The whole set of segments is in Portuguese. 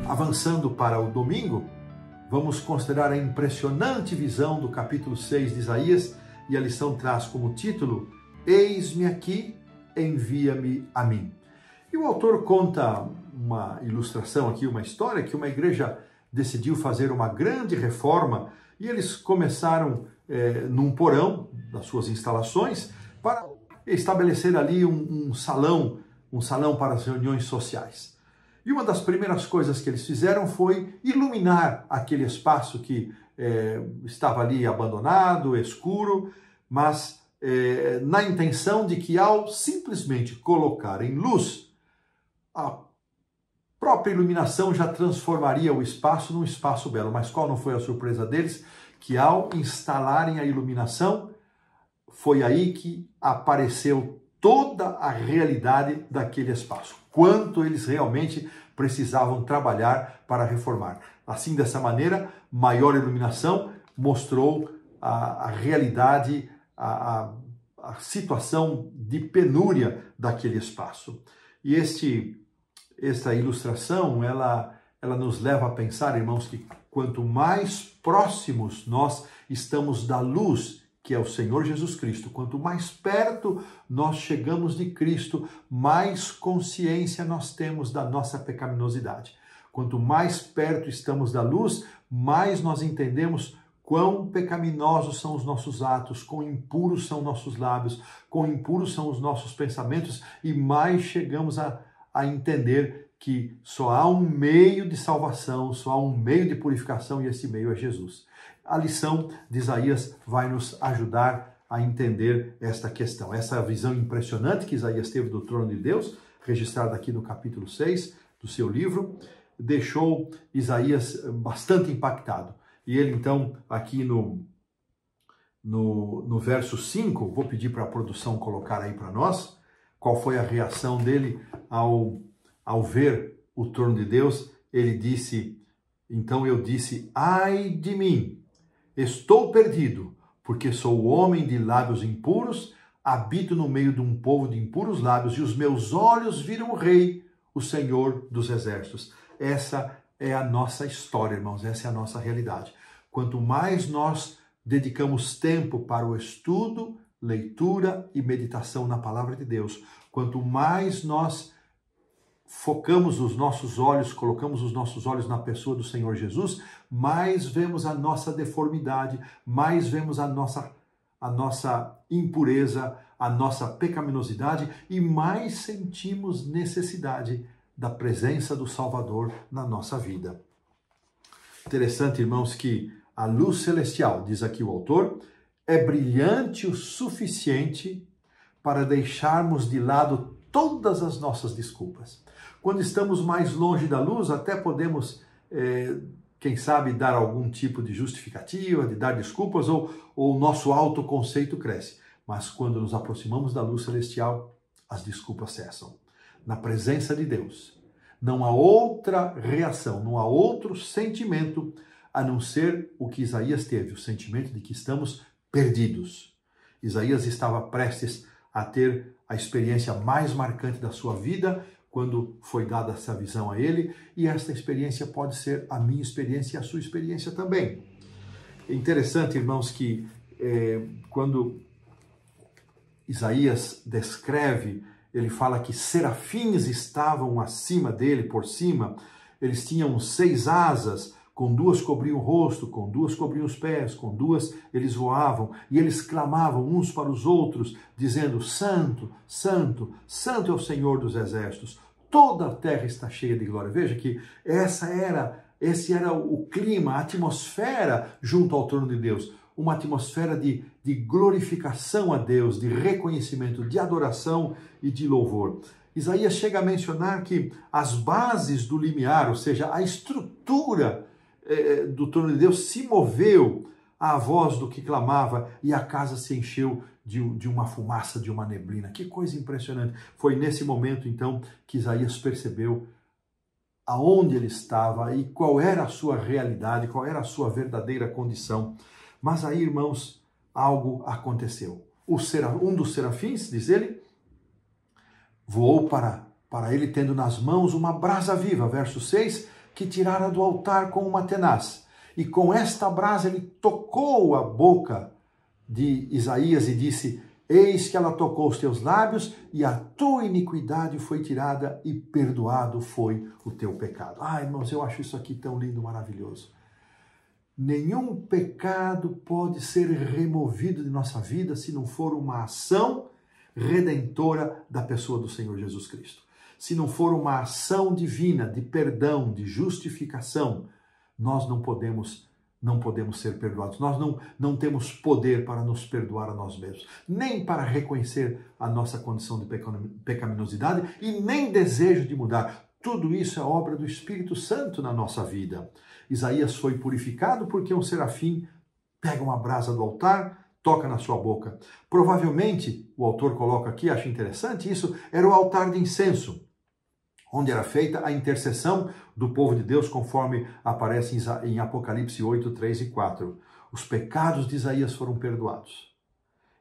Avançando para o domingo, vamos considerar a impressionante visão do capítulo 6 de Isaías, e a lição traz como título: Eis-me aqui, envia-me a mim. E o autor conta uma ilustração aqui, uma história que uma igreja decidiu fazer uma grande reforma e eles começaram num porão das suas instalações para estabelecer ali um salão para as reuniões sociais. E uma das primeiras coisas que eles fizeram foi iluminar aquele espaço que estava ali abandonado, escuro, mas na intenção de que ao simplesmente colocar em luz, a própria iluminação já transformaria o espaço num espaço belo. Mas qual não foi a surpresa deles? Que ao instalarem a iluminação, foi aí que apareceu toda a realidade daquele espaço. Quanto eles realmente precisavam trabalhar para reformar. Assim, dessa maneira, maior iluminação mostrou a realidade, a situação de penúria daquele espaço. E esta ilustração, ela nos leva a pensar, irmãos, que quanto mais próximos nós estamos da luz, que é o Senhor Jesus Cristo, quanto mais perto nós chegamos de Cristo, mais consciência nós temos da nossa pecaminosidade. Quanto mais perto estamos da luz, mais nós entendemos quão pecaminosos são os nossos atos, quão impuros são nossos lábios, quão impuros são os nossos pensamentos, e mais chegamos a entender que só há um meio de salvação, só há um meio de purificação, e esse meio é Jesus. A lição de Isaías vai nos ajudar a entender esta questão. Essa visão impressionante que Isaías teve do trono de Deus, registrada aqui no capítulo 6 do seu livro, deixou Isaías bastante impactado. E ele, então, aqui no verso 5, vou pedir para a produção colocar aí para nós, qual foi a reação dele ao ver o trono de Deus. Ele disse: então eu disse, ai de mim, estou perdido, porque sou homem de lábios impuros, habito no meio de um povo de impuros lábios, e os meus olhos viram o Rei, o Senhor dos Exércitos. Essa é a nossa história, irmãos, essa é a nossa realidade. Quanto mais nós dedicamos tempo para o estudo, leitura e meditação na palavra de Deus, quanto mais nós focamos os nossos olhos, colocamos os nossos olhos na pessoa do Senhor Jesus, mais vemos a nossa deformidade, mais vemos a nossa impureza, a nossa pecaminosidade, e mais sentimos necessidade da presença do Salvador na nossa vida. Interessante, irmãos, que a luz celestial, diz aqui o autor, é brilhante o suficiente para deixarmos de lado todas as nossas desculpas. Quando estamos mais longe da luz, até podemos, quem sabe, dar algum tipo de justificativa, de dar desculpas, ou o nosso autoconceito cresce. Mas quando nos aproximamos da luz celestial, as desculpas cessam. Na presença de Deus, não há outra reação, não há outro sentimento, a não ser o que Isaías teve, o sentimento de que estamos perdidos. Isaías estava prestes a ter a experiência mais marcante da sua vida, quando foi dada essa visão a ele, e esta experiência pode ser a minha experiência e a sua experiência também. É interessante, irmãos, que quando Isaías descreve, ele fala que serafins estavam acima dele, por cima, eles tinham 6 asas, com 2 cobriam o rosto, com 2 cobriam os pés, com 2 eles voavam, e eles clamavam uns para os outros, dizendo: Santo, Santo, Santo é o Senhor dos Exércitos, toda a terra está cheia de glória. Veja que esse era o clima, a atmosfera junto ao trono de Deus, uma atmosfera de glorificação a Deus, de reconhecimento, de adoração e de louvor. Isaías chega a mencionar que as bases do limiar, ou seja, a estrutura do trono de Deus se moveu à voz do que clamava, e a casa se encheu de uma fumaça, de uma neblina. Que coisa impressionante. Foi nesse momento, então, que Isaías percebeu aonde ele estava e qual era a sua realidade, qual era a sua verdadeira condição. Mas aí, irmãos, algo aconteceu. Um dos serafins, diz ele, voou para ele tendo nas mãos uma brasa viva. Verso 6, que tirara do altar com uma tenaz. E com esta brasa ele tocou a boca de Isaías e disse: eis que ela tocou os teus lábios e a tua iniquidade foi tirada e perdoado foi o teu pecado. Ah, irmãos, eu acho isso aqui tão lindo, maravilhoso. Nenhum pecado pode ser removido de nossa vida se não for uma ação redentora da pessoa do Senhor Jesus Cristo. Se não for uma ação divina de perdão, de justificação, nós não podemos ser perdoados. Nós não temos poder para nos perdoar a nós mesmos, nem para reconhecer a nossa condição de pecaminosidade e nem desejo de mudar. Tudo isso é obra do Espírito Santo na nossa vida. Isaías foi purificado porque um serafim pega uma brasa do altar, toca na sua boca. Provavelmente, o autor coloca aqui, acho interessante isso, era o altar de incenso, onde era feita a intercessão do povo de Deus, conforme aparece em Apocalipse 8, 3 e 4. Os pecados de Isaías foram perdoados.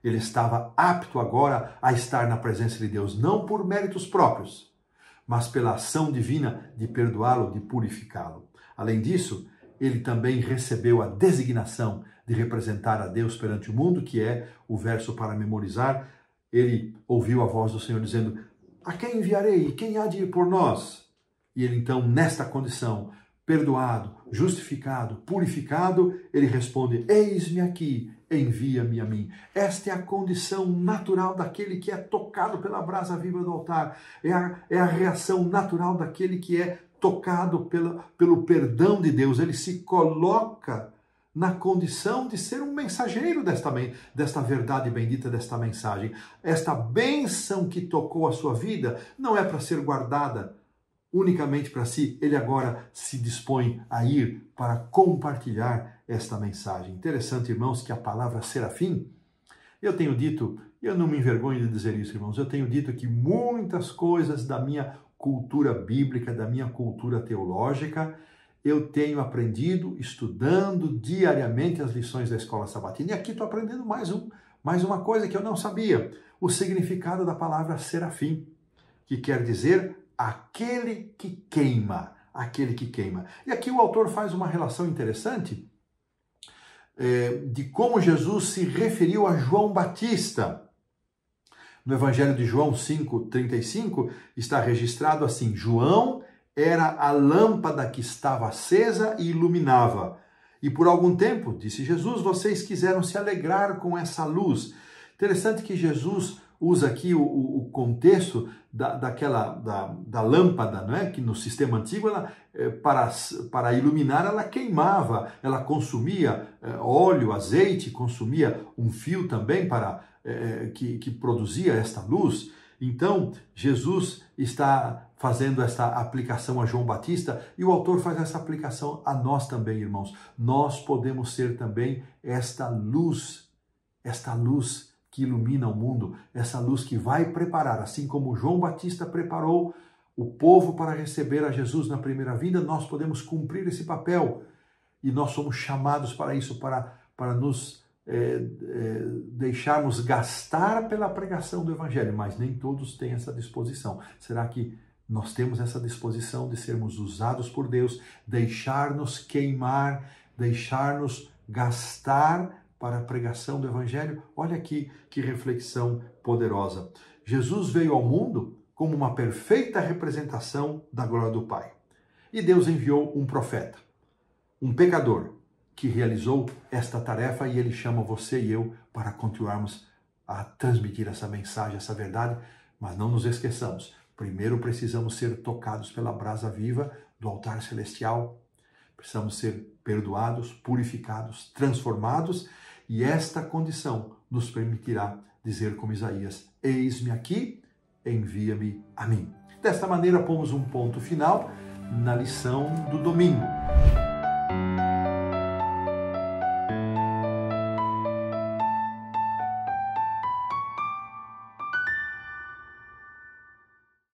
Ele estava apto agora a estar na presença de Deus, não por méritos próprios, mas pela ação divina de perdoá-lo, de purificá-lo. Além disso, ele também recebeu a designação de representar a Deus perante o mundo, que é o verso para memorizar. Ele ouviu a voz do Senhor dizendo: a quem enviarei? Quem há de ir por nós? E ele então, nesta condição, perdoado, justificado, purificado, ele responde: eis-me aqui, envia-me a mim. Esta é a condição natural daquele que é tocado pela brasa viva do altar. É a reação natural daquele que é tocado pelo perdão de Deus. Ele se coloca na condição de ser um mensageiro desta verdade bendita, desta mensagem. Esta bênção que tocou a sua vida não é para ser guardada unicamente para si. Ele agora se dispõe a ir para compartilhar esta mensagem. Interessante, irmãos, que a palavra serafim, eu tenho dito, eu não me envergonho de dizer isso, irmãos, eu tenho dito que muitas coisas da minha cultura bíblica, da minha cultura teológica, eu tenho aprendido estudando diariamente as lições da escola sabatina. E aqui estou aprendendo mais uma coisa que eu não sabia: o significado da palavra serafim, que quer dizer aquele que queima, aquele que queima. E aqui o autor faz uma relação interessante de como Jesus se referiu a João Batista. No Evangelho de João 5,35 está registrado assim: João era a lâmpada que estava acesa e iluminava. E por algum tempo, disse Jesus, vocês quiseram se alegrar com essa luz. Interessante que Jesus usa aqui o contexto da lâmpada, não é? Que no sistema antigo, para iluminar, ela queimava, ela consumia óleo, azeite, consumia um fio também que produzia esta luz. Então, Jesus está fazendo esta aplicação a João Batista e o autor faz essa aplicação a nós também, irmãos. Nós podemos ser também esta luz que ilumina o mundo, essa luz que vai preparar, assim como João Batista preparou o povo para receber a Jesus na primeira vinda, nós podemos cumprir esse papel e nós somos chamados para isso, para nos deixarmos gastar pela pregação do Evangelho, mas nem todos têm essa disposição. Será que nós temos essa disposição de sermos usados por Deus, deixar-nos queimar, deixar-nos gastar para a pregação do Evangelho? Olha aqui que reflexão poderosa. Jesus veio ao mundo como uma perfeita representação da glória do Pai. E Deus enviou um profeta, um pecador, que realizou esta tarefa, e ele chama você e eu para continuarmos a transmitir essa mensagem, essa verdade. Mas não nos esqueçamos, primeiro precisamos ser tocados pela brasa viva do altar celestial, precisamos ser perdoados, purificados, transformados, e esta condição nos permitirá dizer como Isaías: eis-me aqui, envia-me a mim. Desta maneira, pomos um ponto final na lição do domingo.